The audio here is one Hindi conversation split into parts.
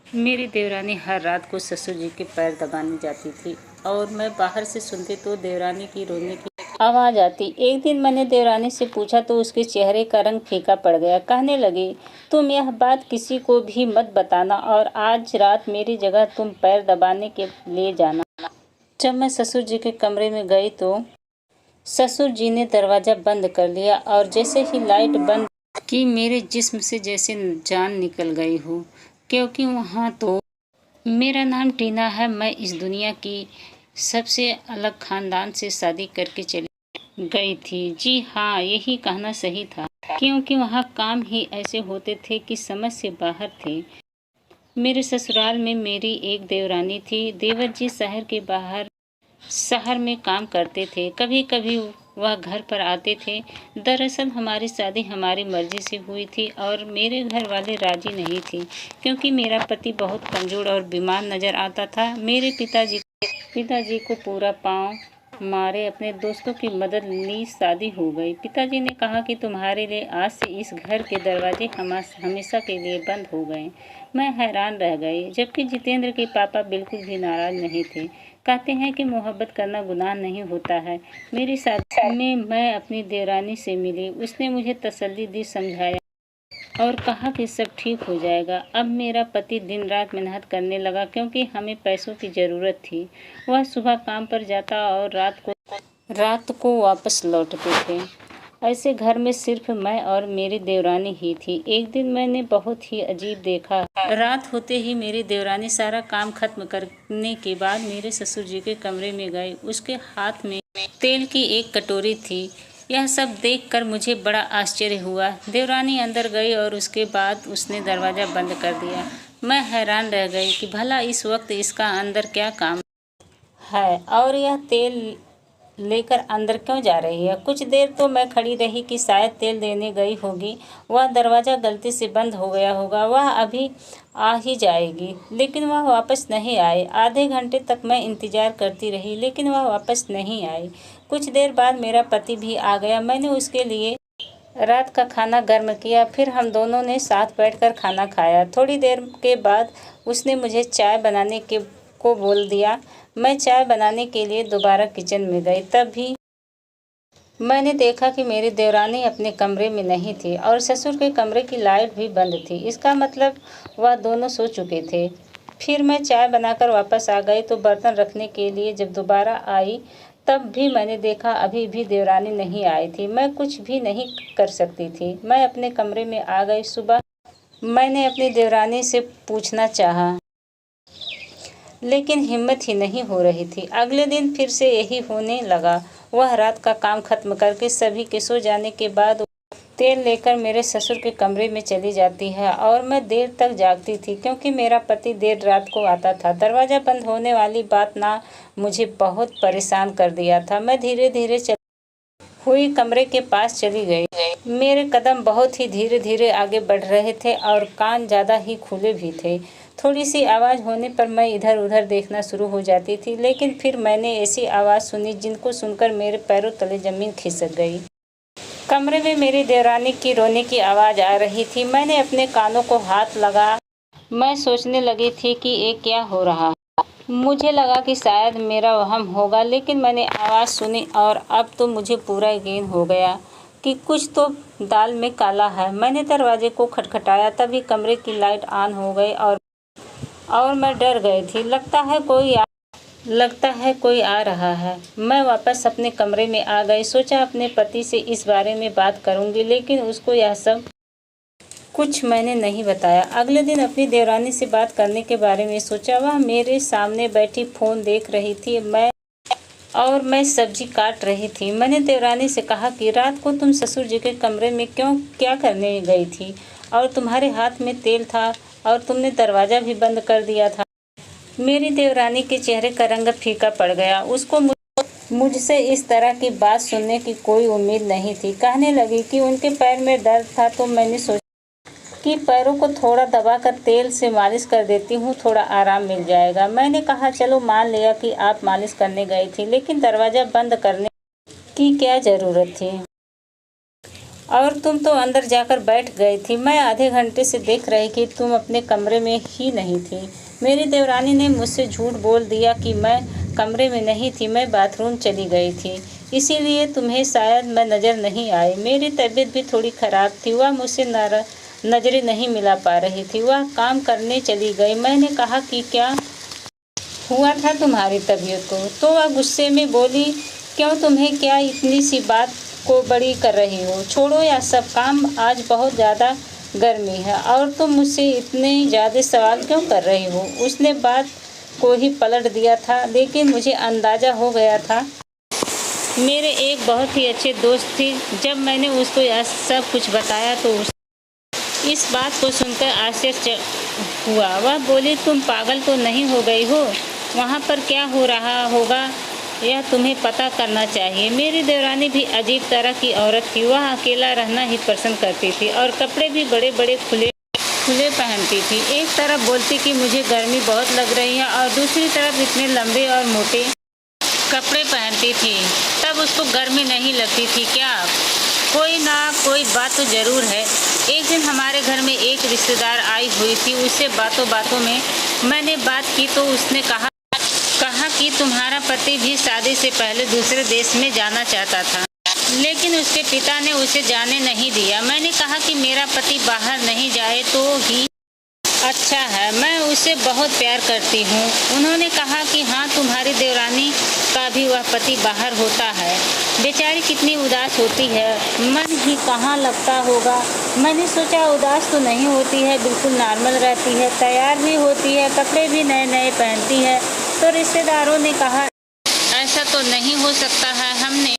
मेरी देवरानी हर रात को ससुर जी के पैर दबाने जाती थी और मैं बाहर से सुनती तो देवरानी की रोने की आवाज़ आती। एक दिन मैंने देवरानी से पूछा तो उसके चेहरे का रंग फीका पड़ गया। कहने लगी, तुम यह बात किसी को भी मत बताना और आज रात मेरी जगह तुम पैर दबाने के लिए जाना। जब मैं ससुर जी के कमरे में गई तो ससुर जी ने दरवाज़ा बंद कर लिया और जैसे ही लाइट बंद की मेरे जिस्म से जैसे जान निकल गई हो, क्योंकि वहाँ तो मेरा नाम टीना है। मैं इस दुनिया की सबसे अलग खानदान से शादी करके चली गई थी। जी हाँ, यही कहना सही था, क्योंकि वहाँ काम ही ऐसे होते थे कि समझ से बाहर थे। मेरे ससुराल में मेरी एक देवरानी थी। देवर जी शहर में काम करते थे। कभी कभी वह घर पर आते थे। दरअसल हमारी शादी हमारी मर्जी से हुई थी और मेरे घर वाले राजी नहीं थे, क्योंकि मेरा पति बहुत कमजोर और बीमार नजर आता था। मेरे पिताजी को पूरा पाँव मारे अपने दोस्तों की मदद ली, शादी हो गई। पिताजी ने कहा कि तुम्हारे लिए आज से इस घर के दरवाजे हमेशा के लिए बंद हो गए। मैं हैरान रह गई, जबकि जितेंद्र के पापा बिल्कुल भी नाराज नहीं थे। कहते हैं कि मोहब्बत करना गुनाह नहीं होता है। मेरी शादी में मैं अपनी देवरानी से मिली। उसने मुझे तसल्ली दी, समझाया और कहा कि सब ठीक हो जाएगा। अब मेरा पति दिन रात मेहनत करने लगा, क्योंकि हमें पैसों की ज़रूरत थी। वह सुबह काम पर जाता और रात को वापस लौटते थे। ऐसे घर में सिर्फ मैं और मेरी देवरानी ही थी। एक दिन मैंने बहुत ही अजीब देखा। रात होते ही मेरी देवरानी सारा काम खत्म करने के बाद मेरे ससुर जी के कमरे में गई। उसके हाथ में तेल की एक कटोरी थी। यह सब देखकर मुझे बड़ा आश्चर्य हुआ। देवरानी अंदर गई और उसके बाद उसने दरवाज़ा बंद कर दिया। मैं हैरान रह गई कि भला इस वक्त इसका अंदर क्या काम है और यह तेल लेकर अंदर क्यों जा रही है। कुछ देर तो मैं खड़ी रही कि शायद तेल देने गई होगी। वह दरवाज़ा गलती से बंद हो गया होगा, वह अभी आ ही जाएगी। लेकिन वह वापस नहीं आए। आधे घंटे तक मैं इंतज़ार करती रही, लेकिन वह वापस नहीं आई। कुछ देर बाद मेरा पति भी आ गया। मैंने उसके लिए रात का खाना गर्म किया, फिर हम दोनों ने साथ बैठकर खाना खाया। थोड़ी देर के बाद उसने मुझे चाय बनाने को बोल दिया। मैं चाय बनाने के लिए दोबारा किचन में गई। तब भी मैंने देखा कि मेरी देवरानी अपने कमरे में नहीं थी और ससुर के कमरे की लाइट भी बंद थी। इसका मतलब वह दोनों सो चुके थे। फिर मैं चाय बनाकर वापस आ गई तो बर्तन रखने के लिए जब दोबारा आई तब भी मैंने देखा अभी भी देवरानी नहीं आई थी। मैं कुछ भी नहीं कर सकती थी। मैं अपने कमरे में आ गई। सुबह मैंने अपनी देवरानी से पूछना चाहा, लेकिन हिम्मत ही नहीं हो रही थी। अगले दिन फिर से यही होने लगा। वह रात का काम खत्म करके सभी के सो जाने के बाद तेल लेकर मेरे ससुर के कमरे में चली जाती है और मैं देर तक जागती थी, क्योंकि मेरा पति देर रात को आता था। दरवाज़ा बंद होने वाली बात ना मुझे बहुत परेशान कर दिया था। मैं धीरे धीरे हुई कमरे के पास चली गई। मेरे कदम बहुत ही धीरे धीरे आगे बढ़ रहे थे और कान ज़्यादा ही खुले भी थे। थोड़ी सी आवाज़ होने पर मैं इधर उधर देखना शुरू हो जाती थी, लेकिन फिर मैंने ऐसी आवाज़ सुनी जिनको सुनकर मेरे पैरों तले ज़मीन खिसक गई। कमरे में मेरी देवरानी की रोने की आवाज़ आ रही थी। मैंने अपने कानों को हाथ लगा। मैं सोचने लगी थी कि ये क्या हो रहा है। मुझे लगा कि शायद मेरा वहम होगा, लेकिन मैंने आवाज़ सुनी और अब तो मुझे पूरा यकीन हो गया कि कुछ तो दाल में काला है। मैंने दरवाजे को खटखटाया, तभी कमरे की लाइट ऑन हो गई और मैं डर गई थी। लगता है कोई आ रहा है। मैं वापस अपने कमरे में आ गई। सोचा अपने पति से इस बारे में बात करूंगी, लेकिन उसको यह सब कुछ मैंने नहीं बताया। अगले दिन अपनी देवरानी से बात करने के बारे में सोचा। वह मेरे सामने बैठी फ़ोन देख रही थी। मैं सब्जी काट रही थी। मैंने देवरानी से कहा कि रात को तुम ससुर जी के कमरे में क्या करने गई थी और तुम्हारे हाथ में तेल था और तुमने दरवाज़ा भी बंद कर दिया था। मेरी देवरानी के चेहरे का रंग फीका पड़ गया। उसको मुझसे इस तरह की बात सुनने की कोई उम्मीद नहीं थी। कहने लगी कि उनके पैर में दर्द था तो मैंने सोचा कि पैरों को थोड़ा दबाकर तेल से मालिश कर देती हूँ, थोड़ा आराम मिल जाएगा। मैंने कहा चलो मान लिया कि आप मालिश करने गई थी, लेकिन दरवाज़ा बंद करने की क्या ज़रूरत थी। और तुम तो अंदर जाकर बैठ गई थी। मैं आधे घंटे से देख रही कि तुम अपने कमरे में ही नहीं थी। मेरी देवरानी ने मुझसे झूठ बोल दिया कि मैं कमरे में नहीं थी, मैं बाथरूम चली गई थी, इसीलिए तुम्हें शायद मैं नज़र नहीं आई। मेरी तबीयत भी थोड़ी ख़राब थी, वह मुझसे नज़रें नहीं मिला पा रही थी। वह काम करने चली गई। मैंने कहा कि क्या हुआ था तुम्हारी तबीयत को? तो वह गुस्से में बोली, क्यों, तुम्हें क्या इतनी सी बात को बड़ी कर रही हो? छोड़ो यह सब काम, आज बहुत ज़्यादा गर्मी है और तुम मुझसे इतने ज़्यादा सवाल क्यों कर रही हो? उसने बात को ही पलट दिया था, लेकिन मुझे अंदाज़ा हो गया था। मेरे एक बहुत ही अच्छे दोस्त थे। जब मैंने उसको यह सब कुछ बताया तो इस बात को सुनकर आश्चर्य हुआ। वह बोली, तुम पागल तो नहीं हो गई हो? वहाँ पर क्या हो रहा होगा यह तुम्हें पता करना चाहिए। मेरी देवरानी भी अजीब तरह की औरत थी। वह अकेला रहना ही पसंद करती थी और कपड़े भी बड़े बड़े खुले पहनती थी। एक तरफ बोलती कि मुझे गर्मी बहुत लग रही है और दूसरी तरफ इतने लंबे और मोटे कपड़े पहनती थी। तब उसको गर्मी नहीं लगती थी क्या? कोई ना कोई बात तो ज़रूर है। एक दिन हमारे घर में एक रिश्तेदार आई हुई थी। उससे बातों बातों में मैंने बात की तो उसने कहा कि तुम्हारा पति भी शादी से पहले दूसरे देश में जाना चाहता था, लेकिन उसके पिता ने उसे जाने नहीं दिया। मैंने कहा कि मेरा पति बाहर नहीं जाए तो ही अच्छा है, मैं उसे बहुत प्यार करती हूँ। उन्होंने कहा कि हाँ, तुम्हारी देवरानी का भी वह पति बाहर होता है। बेचारी कितनी उदास होती है, मन ही कहाँ लगता होगा। मैंने सोचा उदास तो नहीं होती है, बिल्कुल नॉर्मल रहती है, तैयार भी होती है, कपड़े भी नए नए पहनती है। तो रिश्तेदारों ने कहा, ऐसा तो नहीं हो सकता है, हमने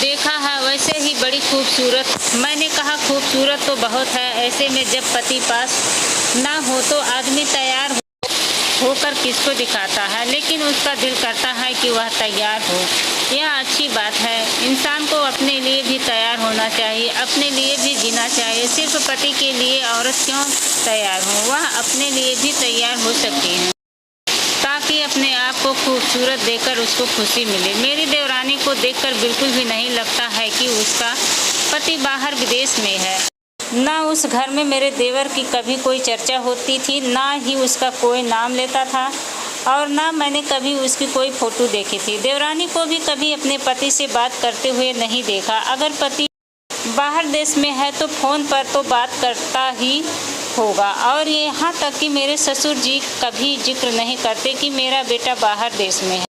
देखा है वैसे ही बड़ी खूबसूरत। मैंने कहा खूबसूरत तो बहुत है, ऐसे में जब पति पास ना हो तो आदमी तैयार होकर किसको दिखाता है, लेकिन उसका दिल करता है कि वह तैयार हो। यह अच्छी बात है। इंसान को अपने लिए भी तैयार होना चाहिए, अपने लिए भी जीना चाहिए। सिर्फ पति के लिए औरत क्यों तैयार हो, वह अपने लिए भी तैयार हो सकती है ताकि अपने आप को खूबसूरत देखकर उसको खुशी मिले। मेरी देवरानी को देखकर बिल्कुल भी नहीं लगता है कि उसका पति बाहर विदेश में है। ना उस घर में मेरे देवर की कभी कोई चर्चा होती थी, ना ही उसका कोई नाम लेता था और ना मैंने कभी उसकी कोई फ़ोटो देखी थी। देवरानी को भी कभी अपने पति से बात करते हुए नहीं देखा। अगर पति बाहर देश में है तो फ़ोन पर तो बात करता ही होगा। और यहाँ तक कि मेरे ससुर जी कभी जिक्र नहीं करते कि मेरा बेटा बाहर देश में है।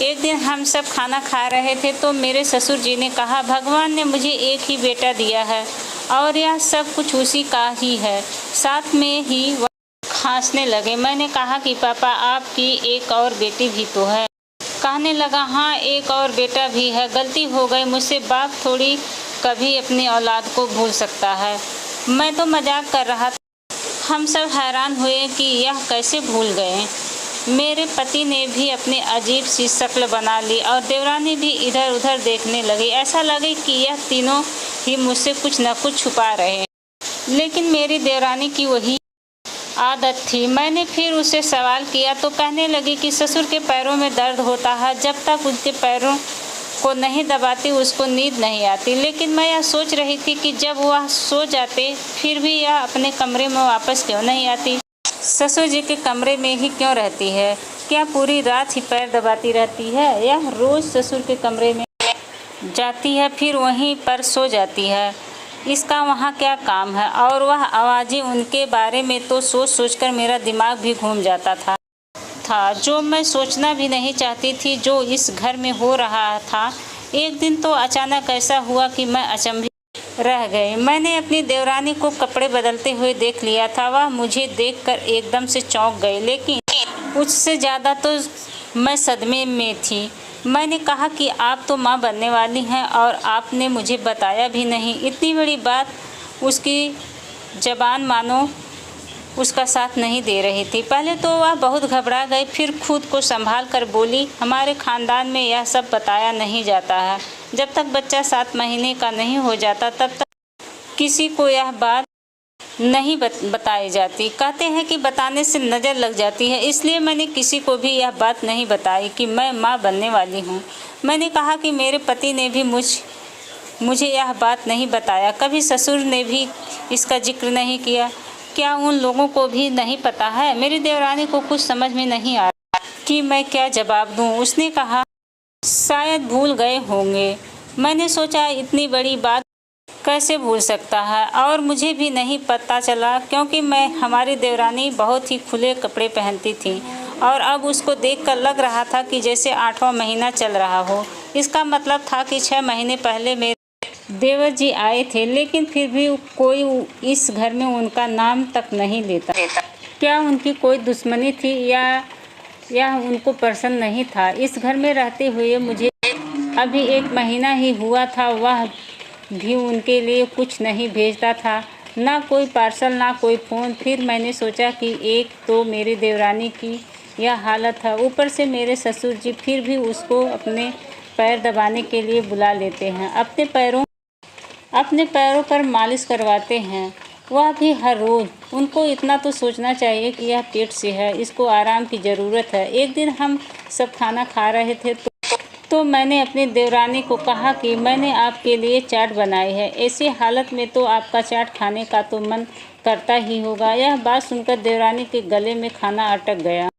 एक दिन हम सब खाना खा रहे थे तो मेरे ससुर जी ने कहा, भगवान ने मुझे एक ही बेटा दिया है और यह सब कुछ उसी का ही है। साथ में ही वह खांसने लगे। मैंने कहा कि पापा, आपकी एक और बेटी भी तो है। कहने लगा, हाँ, एक और बेटा भी है, गलती हो गई मुझसे, बाप थोड़ी कभी अपनी औलाद को भूल सकता है। मैं तो मजाक कर रहा था। हम सब हैरान हुए कि यह कैसे भूल गए। मेरे पति ने भी अपनी अजीब सी शक्ल बना ली और देवरानी भी इधर उधर देखने लगी। ऐसा लगे कि यह तीनों ही मुझसे कुछ न कुछ छुपा रहे हैं, लेकिन मेरी देवरानी की वही आदत थी। मैंने फिर उससे सवाल किया तो कहने लगी कि ससुर के पैरों में दर्द होता है, जब तक उनके पैरों को नहीं दबाती उसको नींद नहीं आती। लेकिन मैं यह सोच रही थी कि जब वह सो जाते फिर भी यह अपने कमरे में वापस क्यों नहीं आती, ससुर जी के कमरे में ही क्यों रहती है? क्या पूरी रात ही पैर दबाती रहती है? यह रोज़ ससुर के कमरे में जाती है फिर वहीं पर सो जाती है, इसका वहाँ क्या काम है? और वह आवाज़ें, उनके बारे में तो सोच सोचकर मेरा दिमाग भी घूम जाता था जो मैं सोचना भी नहीं चाहती थी, जो इस घर में हो रहा था। एक दिन तो अचानक ऐसा हुआ कि मैं अचंभित रह गई। मैंने अपनी देवरानी को कपड़े बदलते हुए देख लिया था। वह मुझे देखकर एकदम से चौंक गई, लेकिन उससे ज़्यादा तो मैं सदमे में थी। मैंने कहा कि आप तो माँ बनने वाली हैं और आपने मुझे बताया भी नहीं। इतनी बड़ी बात उसकी ज़बान मानो उसका साथ नहीं दे रही थी। पहले तो वह बहुत घबरा गई, फिर खुद को संभाल कर बोली, हमारे ख़ानदान में यह सब बताया नहीं जाता है। जब तक बच्चा 7 महीने का नहीं हो जाता तब तक किसी को यह बात नहीं बताई जाती। कहते हैं कि बताने से नज़र लग जाती है, इसलिए मैंने किसी को भी यह बात नहीं बताई कि मैं माँ बनने वाली हूँ। मैंने कहा कि मेरे पति ने भी मुझे यह बात नहीं बताया। कभी ससुर ने भी इसका जिक्र नहीं किया। क्या उन लोगों को भी नहीं पता है? मेरी देवरानी को कुछ समझ में नहीं आ रहा कि मैं क्या जवाब दूं। उसने कहा, शायद भूल गए होंगे। मैंने सोचा इतनी बड़ी बात कैसे भूल सकता है, और मुझे भी नहीं पता चला क्योंकि हमारी देवरानी बहुत ही खुले कपड़े पहनती थी और अब उसको देखकर लग रहा था कि जैसे 8वां महीना चल रहा हो। इसका मतलब था कि 6 महीने पहले मेरे देवर जी आए थे, लेकिन फिर भी कोई इस घर में उनका नाम तक नहीं लेता। क्या उनकी कोई दुश्मनी थी या उनको पसंद नहीं था? इस घर में रहते हुए मुझे अभी 1 महीना ही हुआ था, वह भी उनके लिए कुछ नहीं भेजता था, ना कोई पार्सल ना कोई फ़ोन। फिर मैंने सोचा कि एक तो मेरी देवरानी की यह हालत है, ऊपर से मेरे ससुर जी फिर भी उसको अपने पैर दबाने के लिए बुला लेते हैं, अपने पैरों पर मालिश करवाते हैं, वह भी हर रोज़। उनको इतना तो सोचना चाहिए कि यह पेट से है, इसको आराम की ज़रूरत है। एक दिन हम सब खाना खा रहे थे तो मैंने अपनी देवरानी को कहा कि मैंने आपके लिए चाट बनाई है, ऐसी हालत में तो आपका चाट खाने का तो मन करता ही होगा। यह बात सुनकर देवरानी के गले में खाना अटक गया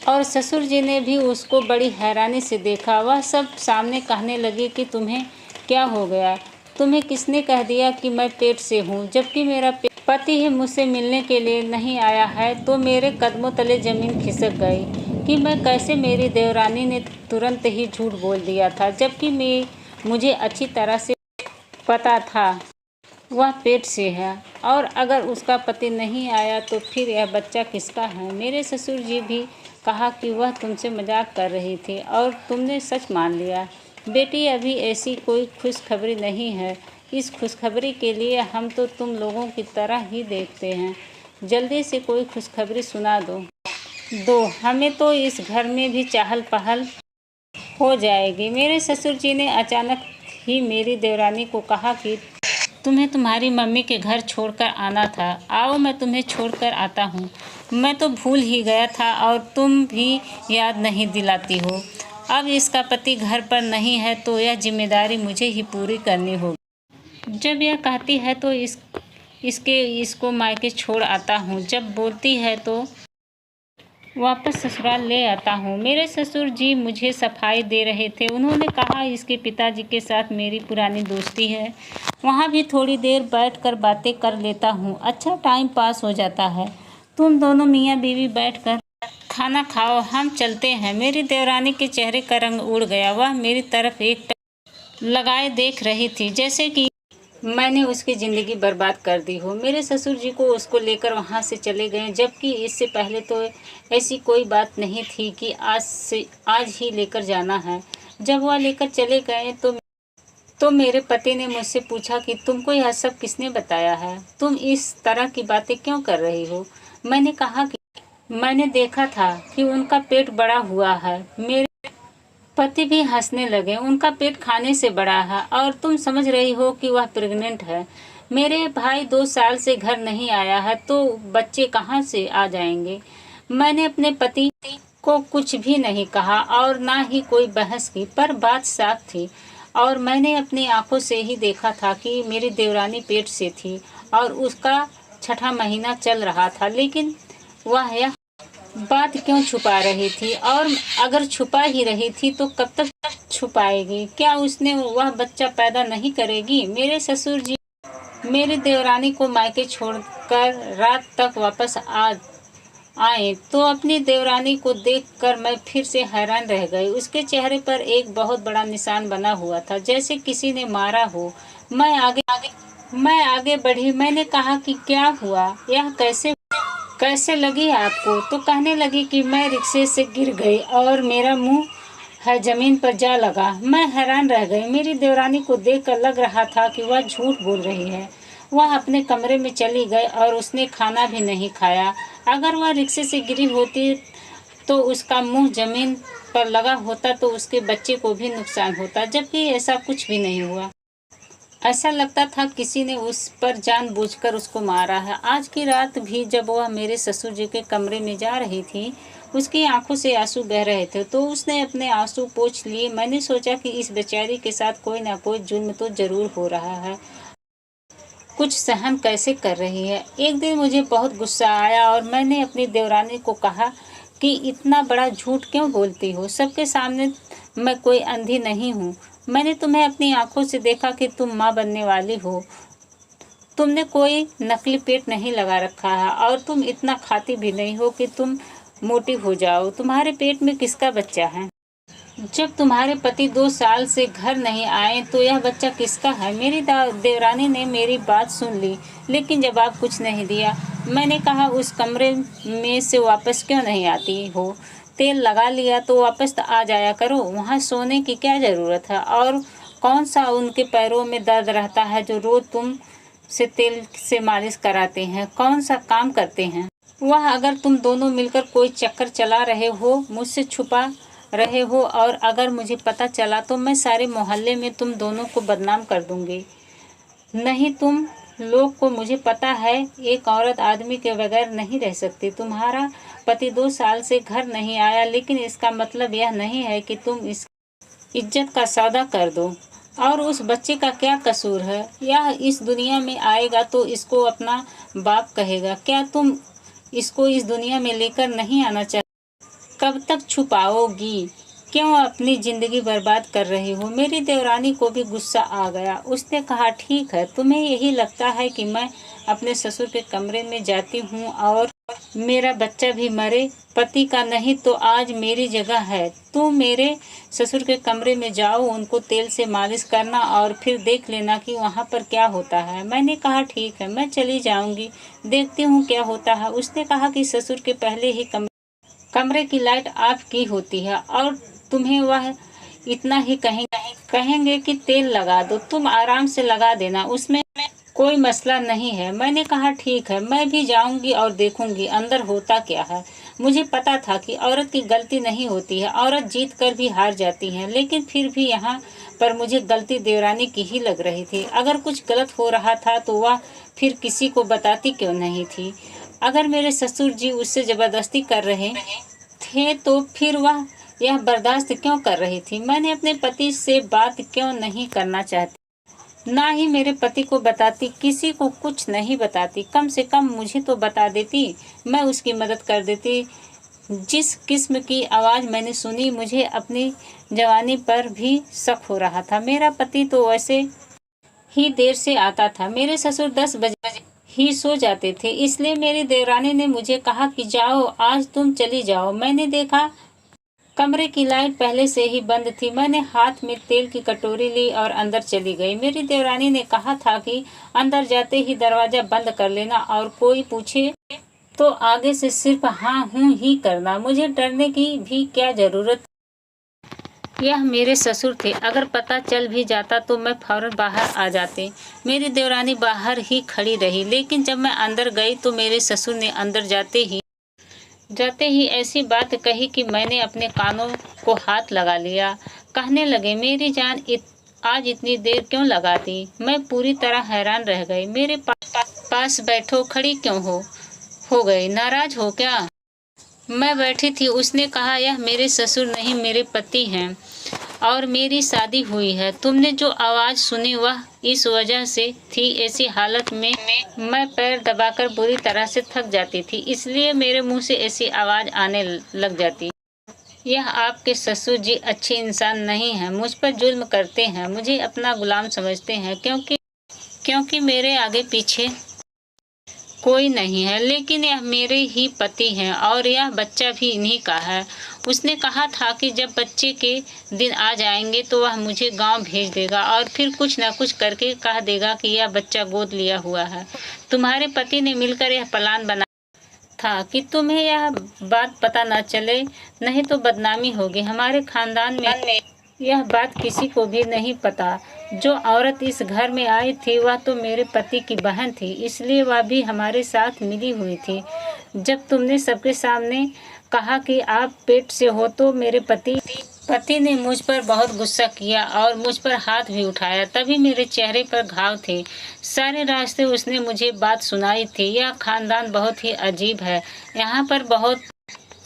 और ससुर जी ने भी उसको बड़ी हैरानी से देखा। वह सब सामने कहने लगे कि तुम्हें क्या हो गया? तुम्हें किसने कह दिया कि मैं पेट से हूँ, जबकि मेरा पति ही मुझसे मिलने के लिए नहीं आया है? तो मेरे कदमों तले ज़मीन खिसक गई कि मैं कैसे, मेरी देवरानी ने तुरंत ही झूठ बोल दिया था, जबकि मुझे अच्छी तरह से पता था वह पेट से है, और अगर उसका पति नहीं आया तो फिर यह बच्चा किसका है? मेरे ससुर जी भी कहा कि वह तुमसे मजाक कर रही थी और तुमने सच मान लिया। बेटी, अभी ऐसी कोई खुशखबरी नहीं है। इस खुशखबरी के लिए हम तो तुम लोगों की तरह ही देखते हैं। जल्दी से कोई खुशखबरी सुना दो, हमें तो इस घर में भी चहल पहल हो जाएगी। मेरे ससुर जी ने अचानक ही मेरी देवरानी को कहा कि तुम्हें तुम्हारी मम्मी के घर छोड़कर आना था। आओ, मैं तुम्हें छोड़कर आता हूँ। मैं तो भूल ही गया था और तुम भी याद नहीं दिलाती हो। अब इसका पति घर पर नहीं है तो यह जिम्मेदारी मुझे ही पूरी करनी होगी। जब यह कहती है तो इसको मायके छोड़ आता हूँ, जब बोलती है तो वापस ससुराल ले आता हूँ। मेरे ससुर जी मुझे सफाई दे रहे थे। उन्होंने कहा, इसके पिताजी के साथ मेरी पुरानी दोस्ती है, वहाँ भी थोड़ी देर बैठकर बातें कर लेता हूँ, अच्छा टाइम पास हो जाता है। तुम दोनों मियाँ बीवी बैठकर खाना खाओ, हम चलते हैं। मेरी देवरानी के चेहरे का रंग उड़ गया। वह मेरी तरफ एकटक लगाए देख रही थी जैसे कि मैंने उसकी ज़िंदगी बर्बाद कर दी हो। मेरे ससुर जी को उसको लेकर वहाँ से चले गए, जबकि इससे पहले तो ऐसी कोई बात नहीं थी कि आज ही लेकर जाना है। जब वह लेकर चले गए तो मेरे पति ने मुझसे पूछा कि तुमको यह सब किसने बताया है? तुम इस तरह की बातें क्यों कर रही हो? मैंने कहा कि मैंने देखा था कि उनका पेट बड़ा हुआ है। मेरे पति भी हंसने लगे। उनका पेट खाने से बड़ा है और तुम समझ रही हो कि वह प्रेग्नेंट है। मेरे भाई 2 साल से घर नहीं आया है तो बच्चे कहाँ से आ जाएंगे? मैंने अपने पति को कुछ भी नहीं कहा और ना ही कोई बहस की, पर बात साफ थी और मैंने अपनी आंखों से ही देखा था कि मेरी देवरानी पेट से थी और उसका 6वां महीना चल रहा था। लेकिन वह यह बात क्यों छुपा रही थी? और अगर छुपा ही रही थी तो कब तक छुपाएगी? क्या उसने वह बच्चा पैदा नहीं करेगी? मेरे ससुर जी मेरी देवरानी को मायके छोड़कर रात तक वापस आए तो अपनी देवरानी को देखकर मैं फिर से हैरान रह गई। उसके चेहरे पर एक बहुत बड़ा निशान बना हुआ था, जैसे किसी ने मारा हो। मैं आगे बढ़ी। मैंने कहा कि क्या हुआ, यह कैसे लगी आपको? तो कहने लगी कि मैं रिक्शे से गिर गई और मेरा मुंह है ज़मीन पर जा लगा। मैं हैरान रह गई। मेरी देवरानी को देखकर लग रहा था कि वह झूठ बोल रही है। वह अपने कमरे में चली गई और उसने खाना भी नहीं खाया। अगर वह रिक्शे से गिरी होती तो उसका मुंह ज़मीन पर लगा होता तो उसके बच्चे को भी नुकसान होता, जबकि ऐसा कुछ भी नहीं हुआ। ऐसा लगता था किसी ने उस पर जानबूझकर उसको मारा है। आज की रात भी जब वह मेरे ससुर जी के कमरे में जा रही थी, उसकी आंखों से आंसू बह रहे थे, तो उसने अपने आंसू पोंछ लिए। मैंने सोचा कि इस बेचारी के साथ कोई ना कोई जुल्म तो जरूर हो रहा है, कुछ सहन कैसे कर रही है। एक दिन मुझे बहुत गुस्सा आया और मैंने अपनी देवरानी को कहा कि इतना बड़ा झूठ क्यों बोलती हो, सबके सामने मैं कोई अंधी नहीं हूँ। मैंने तुम्हें अपनी आंखों से देखा कि तुम माँ बनने वाली हो। तुमने कोई नकली पेट नहीं लगा रखा है और तुम इतना खाती भी नहीं हो कि तुम मोटी हो जाओ। तुम्हारे पेट में किसका बच्चा है? जब तुम्हारे पति 2 साल से घर नहीं आए तो यह बच्चा किसका है? मेरी देवरानी ने मेरी बात सुन ली, लेकिन जवाब कुछ नहीं दिया। मैंने कहा, उस कमरे में से वापस क्यों नहीं आती हो? तेल लगा लिया तो वापस आ जाया करो, वहाँ सोने की क्या ज़रूरत है? और कौन सा उनके पैरों में दर्द रहता है जो रोज़ तुम से तेल से मालिश कराते हैं? कौन सा काम करते हैं वह? अगर तुम दोनों मिलकर कोई चक्कर चला रहे हो, मुझसे छुपा रहे हो, और अगर मुझे पता चला तो मैं सारे मोहल्ले में तुम दोनों को बदनाम कर दूंगी। नहीं, तुम लोग को मुझे पता है, एक औरत आदमी के बगैर नहीं रह सकती। तुम्हारा पति 2 साल से घर नहीं आया, लेकिन इसका मतलब यह नहीं है कि तुम इस इज्जत का सौदा कर दो। और उस बच्चे का क्या कसूर है? यह इस दुनिया में आएगा तो इसको अपना बाप कहेगा। क्या तुम इसको इस दुनिया में लेकर नहीं आना चाहते? कब तक छुपाओगी? क्यों अपनी जिंदगी बर्बाद कर रही हो? मेरी देवरानी को भी गुस्सा आ गया। उसने कहा, ठीक है, तुम्हें यही लगता है कि मैं अपने ससुर के कमरे में जाती हूँ और मेरा बच्चा भी मरे? पति का नहीं तो आज मेरी जगह है। तुम मेरे ससुर के कमरे में जाओ, उनको तेल से मालिश करना और फिर देख लेना कि वहाँ पर क्या होता है। मैंने कहा, ठीक है, मैं चली जाऊँगी, देखती हूँ क्या होता है। उसने कहा कि ससुर के पहले ही कमरे की लाइट ऑफ की होती है और तुम्हें वह इतना ही कहेंगे कि तेल लगा दो, तुम आराम से लगा देना, उसमें कोई मसला नहीं है। मैंने कहा, ठीक है, मैं भी जाऊंगी और देखूंगी अंदर होता क्या है। मुझे पता था कि औरत की गलती नहीं होती है, औरत जीत कर भी हार जाती है, लेकिन फिर भी यहाँ पर मुझे गलती देवरानी की ही लग रही थी। अगर कुछ गलत हो रहा था तो वह फिर किसी को बताती क्यों नहीं थी? अगर मेरे ससुर जी उससे जबरदस्ती कर रहे थे तो फिर वह यह बर्दाश्त क्यों कर रही थी? मैंने अपने पति से बात क्यों नहीं करना चाहती? ना ही मेरे पति को बताती, किसी को कुछ नहीं बताती। कम से कम मुझे तो बता देती, मैं उसकी मदद कर देती। जिस किस्म की आवाज़ मैंने सुनी, मुझे अपनी जवानी पर भी शक हो रहा था। मेरा पति तो वैसे ही देर से आता था। मेरे ससुर 10 बजे ही सो जाते थे, इसलिए मेरी देवरानी ने मुझे कहा कि जाओ, आज तुम चली जाओ। मैंने देखा कमरे की लाइट पहले से ही बंद थी। मैंने हाथ में तेल की कटोरी ली और अंदर चली गई। मेरी देवरानी ने कहा था कि अंदर जाते ही दरवाज़ा बंद कर लेना और कोई पूछे तो आगे से सिर्फ हाँ हूँ ही करना। मुझे डरने की भी क्या ज़रूरत? यह मेरे ससुर थे, अगर पता चल भी जाता तो मैं फौरन बाहर आ जाते। मेरी देवरानी बाहर ही खड़ी रही, लेकिन जब मैं अंदर गई तो मेरे ससुर ने अंदर जाते ही ऐसी बात कही कि मैंने अपने कानों को हाथ लगा लिया। कहने लगे, मेरी जान आज इतनी देर क्यों लगा दी? मैं पूरी तरह हैरान रह गई। मेरे पास बैठो, खड़ी क्यों हो गई? नाराज हो क्या? मैं बैठी थी। उसने कहा, यह मेरे ससुर नहीं, मेरे पति हैं और मेरी शादी हुई है। तुमने जो आवाज़ सुनी वह इस वजह से थी। ऐसी हालत में मैं पैर दबाकर बुरी तरह से थक जाती थी, इसलिए मेरे मुंह से ऐसी आवाज़ आने लग जाती। यह आपके ससुर जी अच्छे इंसान नहीं हैं, मुझ पर जुल्म करते हैं, मुझे अपना गुलाम समझते हैं क्योंकि मेरे आगे पीछे कोई नहीं है, लेकिन यह मेरे ही पति हैं और यह बच्चा भी इन्हीं का है। उसने कहा था कि जब बच्चे के दिन आ जाएंगे तो वह मुझे गांव भेज देगा और फिर कुछ न कुछ करके कह देगा कि यह बच्चा गोद लिया हुआ है। तुम्हारे पति ने मिलकर यह प्लान बनाया था कि तुम्हें यह बात पता न चले, नहीं तो बदनामी होगी। हमारे खानदान में यह बात किसी को भी नहीं पता। जो औरत इस घर में आई थी वह तो मेरे पति की बहन थी, इसलिए वह भी हमारे साथ मिली हुई थी। जब तुमने सबके सामने कहा कि आप पेट से हो तो मेरे पति पति ने मुझ पर बहुत गुस्सा किया और मुझ पर हाथ भी उठाया। तभी मेरे चेहरे पर घाव थे। सारे रास्ते उसने मुझे बात सुनाई थी। यह खानदान बहुत ही अजीब है। यहाँ पर बहुत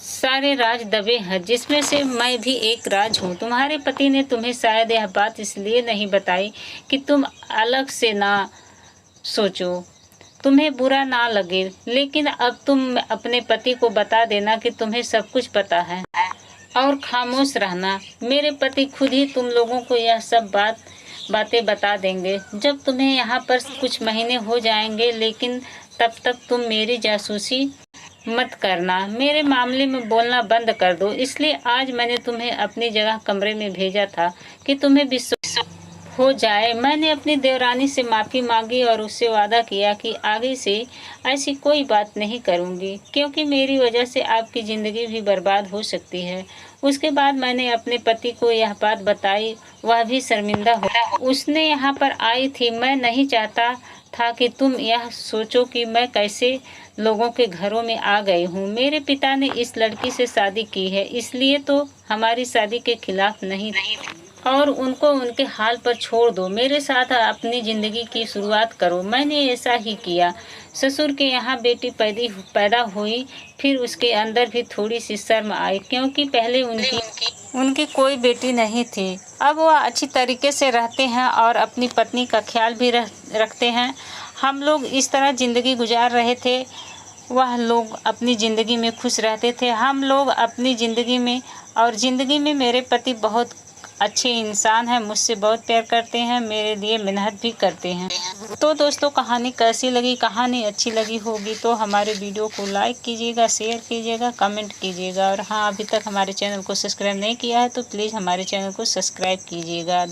सारे राज दबे हैं, जिसमें से मैं भी एक राज हूँ। तुम्हारे पति ने तुम्हें शायद यह बात इसलिए नहीं बताई कि तुम अलग से ना सोचो, तुम्हें बुरा ना लगे, लेकिन अब तुम अपने पति को बता देना कि तुम्हें सब कुछ पता है और खामोश रहना। मेरे पति खुद ही तुम लोगों को यह सब बातें बता देंगे जब तुम्हें यहाँ पर कुछ महीने हो जाएंगे, लेकिन तब तक तुम मेरी जासूसी मत करना, मेरे मामले में बोलना बंद कर दो। इसलिए आज मैंने तुम्हें अपनी जगह कमरे में भेजा था कि तुम्हें विश्वास हो जाए। मैंने अपनी देवरानी से माफ़ी मांगी और उससे वादा किया कि आगे से ऐसी कोई बात नहीं करूंगी, क्योंकि मेरी वजह से आपकी ज़िंदगी भी बर्बाद हो सकती है। उसके बाद मैंने अपने पति को यह बात बताई, वह भी शर्मिंदा हो। उसने यहाँ पर आई थी। मैं नहीं चाहता था कि तुम यह सोचो कि मैं कैसे लोगों के घरों में आ गई हूँ। मेरे पिता ने इस लड़की से शादी की है, इसलिए तो हमारी शादी के खिलाफ नहीं और उनको उनके हाल पर छोड़ दो। मेरे साथ अपनी ज़िंदगी की शुरुआत करो। मैंने ऐसा ही किया। ससुर के यहाँ बेटी पैदा हुई, फिर उसके अंदर भी थोड़ी सी शर्म आई, क्योंकि पहले उनकी कोई बेटी नहीं थी। अब वह अच्छी तरीके से रहते हैं और अपनी पत्नी का ख्याल भी रखते हैं। हम लोग इस तरह ज़िंदगी गुजार रहे थे। वह लोग अपनी ज़िंदगी में खुश रहते थे, हम लोग अपनी ज़िंदगी में। और ज़िंदगी में मेरे पति बहुत अच्छे इंसान हैं, मुझसे बहुत प्यार करते हैं, मेरे लिए मेहनत भी करते हैं। तो दोस्तों, कहानी कैसी लगी? कहानी अच्छी लगी होगी तो हमारे वीडियो को लाइक कीजिएगा, शेयर कीजिएगा, कमेंट कीजिएगा। और हाँ, अभी तक हमारे चैनल को सब्सक्राइब नहीं किया है तो प्लीज़ हमारे चैनल को सब्सक्राइब कीजिएगा।